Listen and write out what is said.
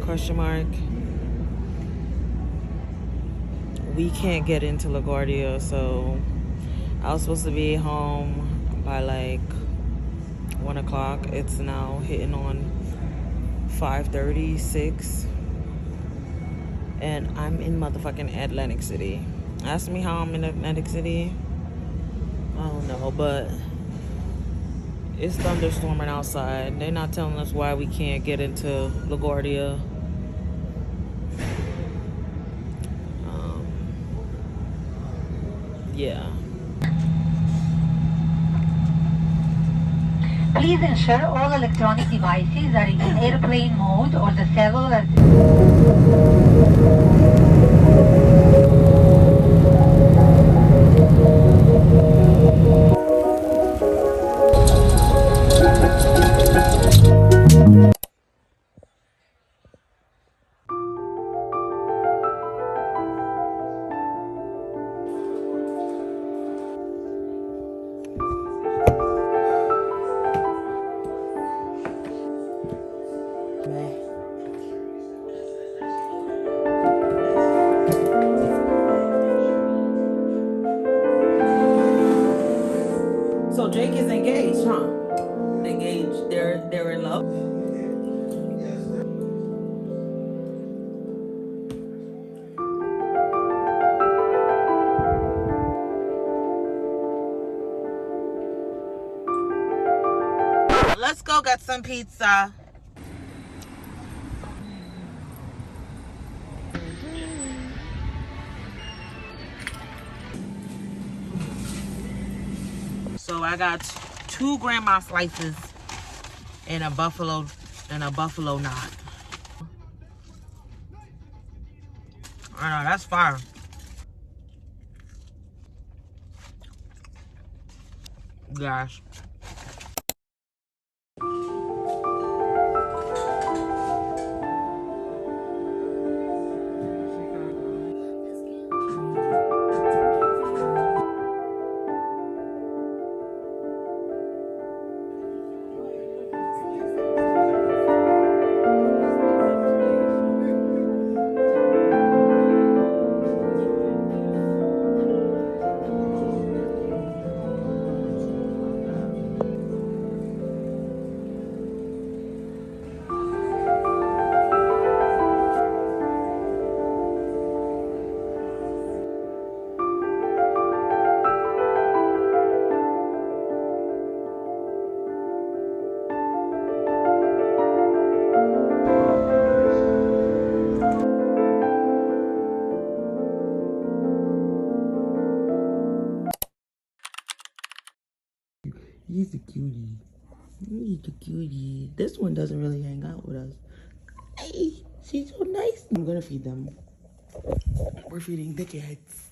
question mark. We can't get into LaGuardia, so I was supposed to be home by like 1 o'clock. It's now hitting on 5:36, and I'm in motherfucking Atlantic City. Ask me how I'm in Atlantic City. I don't know, but it's thunderstorming outside. They're not telling us why we can't get into LaGuardia. Yeah. Please ensure all electronic devices are in airplane mode or the cellular. So Jake is engaged, huh? Engaged. They're in love. Let's go get some pizza. So I got 2 grandma slices and a buffalo knot. I know, that's fire. Gosh. He's a cutie. He's a cutie. This one doesn't really hang out with us. Hey, she's so nice. I'm gonna feed them. We're feeding the kids.